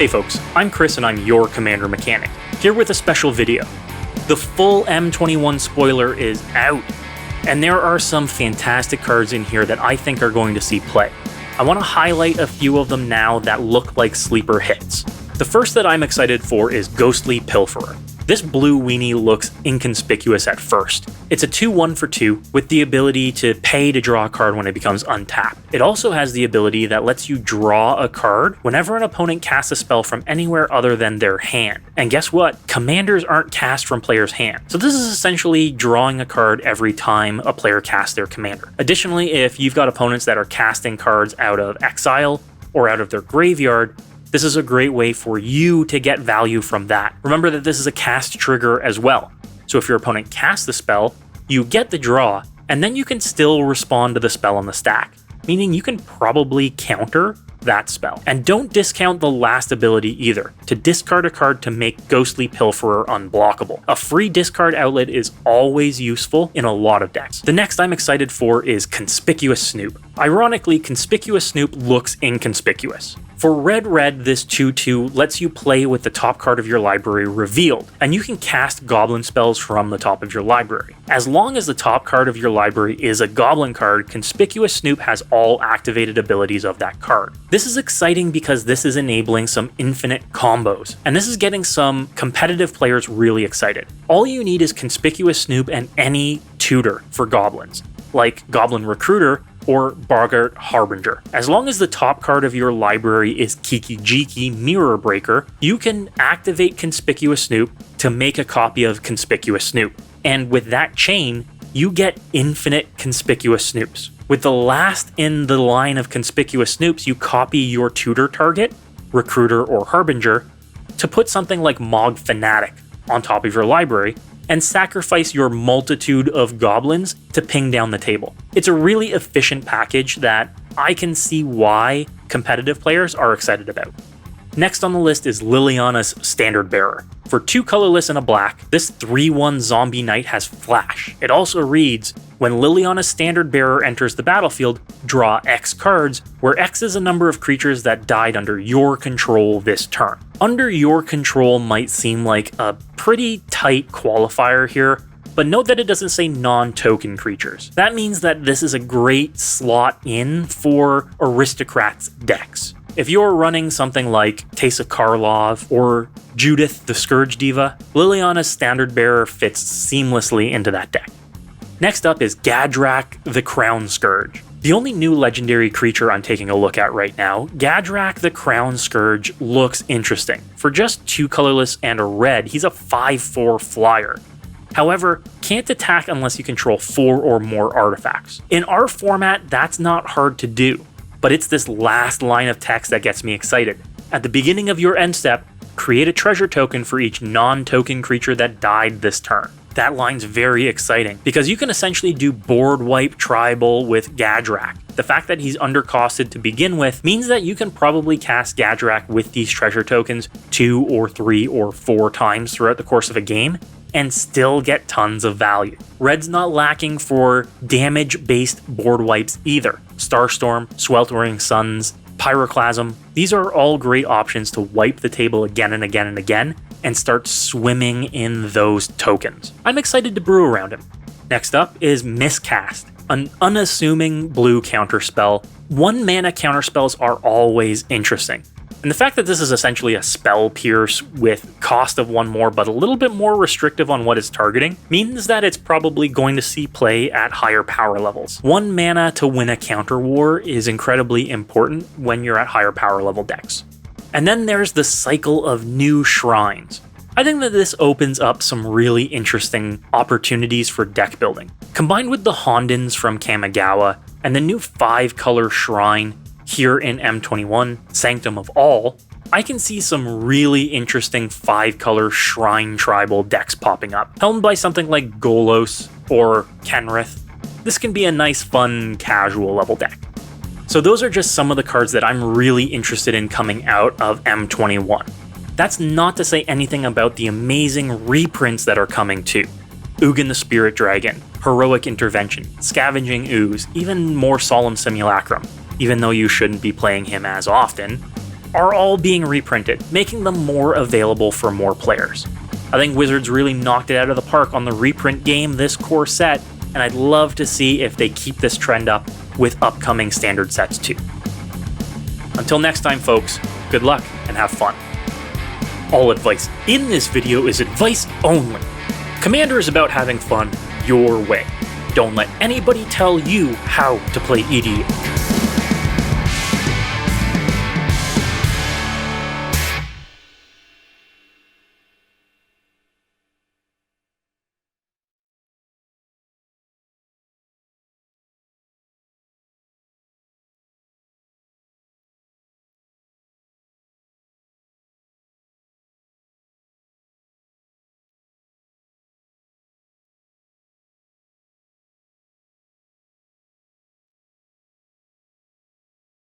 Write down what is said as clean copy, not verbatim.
Hey folks, I'm Chris and I'm your Commander Mechanic, here with a special video. The full M21 spoiler is out, and there are some fantastic cards in here that I think are going to see play. I want to highlight a few of them now that look like sleeper hits. The first that I'm excited for is Ghostly Pilferer. This blue weenie looks inconspicuous at first. It's a 2/1 for 2 with the ability to pay to draw a card when it becomes untapped. It also has the ability that lets you draw a card whenever an opponent casts a spell from anywhere other than their hand. And guess what? Commanders aren't cast from players' hand. So this is essentially drawing a card every time a player casts their commander. Additionally, if you've got opponents that are casting cards out of exile or out of their graveyard, this is a great way for you to get value from that. Remember that this is a cast trigger as well. So if your opponent casts the spell, you get the draw, and then you can still respond to the spell on the stack, meaning you can probably counter that spell. And don't discount the last ability either, to discard a card to make Ghostly Pilferer unblockable. A free discard outlet is always useful in a lot of decks. The next I'm excited for is Contagious Snoop. Ironically, Contagious Snoop looks inconspicuous. For red, this 2/2 lets you play with the top card of your library revealed, and you can cast goblin spells from the top of your library. As long as the top card of your library is a goblin card, Contagious Snoop has all activated abilities of that card. This is exciting because this is enabling some infinite combos, and this is getting some competitive players really excited. All you need is Contagious Snoop and any tutor for goblins, like Goblin Recruiter or Boggart Harbinger. As long as the top card of your library is Kiki-Jiki Mirror Breaker, you can activate Contagious Snoop to make a copy of Contagious Snoop. And with that chain, you get infinite Contagious Snoops. With the last in the line of Contagious Snoops, you copy your tutor target, Recruiter or Harbinger, to put something like Mog Fanatic on top of your library, and sacrifice your multitude of goblins to ping down the table. It's a really efficient package that I can see why competitive players are excited about. Next on the list is Lilianas Standardbearer. For 2 colorless and a black, this 3/1 zombie knight has flash. It also reads, when Lilianas Standardbearer enters the battlefield, draw X cards, where X is a number of creatures that died under your control this turn. Under your control might seem like a pretty tight qualifier here, but note that it doesn't say non-token creatures. That means that this is a great slot in for aristocrats decks. If you're running something like Teysa Karlov or Judith the Scourge Diva, Liliana's Standardbearer fits seamlessly into that deck. Next up is Drac the Crown Scourge. The only new legendary creature I'm taking a look at right now, Drac the Crown Scourge looks interesting. For just 2 colorless and a red, he's a 5/4 flyer. However, can't attack unless you control 4 or more artifacts. In our format, that's not hard to do, but it's this last line of text that gets me excited. At the beginning of your end step, create a treasure token for each non-token creature that died this turn. That line's very exciting because you can essentially do board wipe tribal with Drac. The fact that he's undercosted to begin with means that you can probably cast Drac with these treasure tokens 2 or 3 or 4 times throughout the course of a game and still get tons of value. Red's not lacking for damage-based board wipes either. Starstorm, Sweltering Suns, Pyroclasm, these are all great options to wipe the table again and again and again and start swimming in those tokens. I'm excited to brew around him. Next up is Miscast, an unassuming blue counterspell. 1 mana counterspells are always interesting. And the fact that this is essentially a spell pierce with cost of 1 more but a little bit more restrictive on what it's targeting means that it's probably going to see play at higher power levels. 1 mana to win a counter war is incredibly important when you're at higher power level decks. And then there's the cycle of new shrines. I think that this opens up some really interesting opportunities for deck building. Combined with the Hondens from Kamigawa and the new 5-color shrine here in M21, Sanctum of All, I can see some really interesting 5-color shrine tribal decks popping up, helmed by something like Golos or Kenrith. This can be a nice, fun, casual level deck. So those are just some of the cards that I'm really interested in coming out of M21. That's not to say anything about the amazing reprints that are coming too. Ugin the Spirit Dragon, Heroic Intervention, Scavenging Ooze, even more Solemn Simulacrum, even though you shouldn't be playing him as often. are all being reprinted, making them more available for more players. I think Wizards really knocked it out of the park on the reprint game this core set, and I'd love to see if they keep this trend up with upcoming standard sets too. Until next time, folks, good luck and have fun. All advice in this video is advice only. Commander is about having fun your way. Don't let anybody tell you how to play EDH.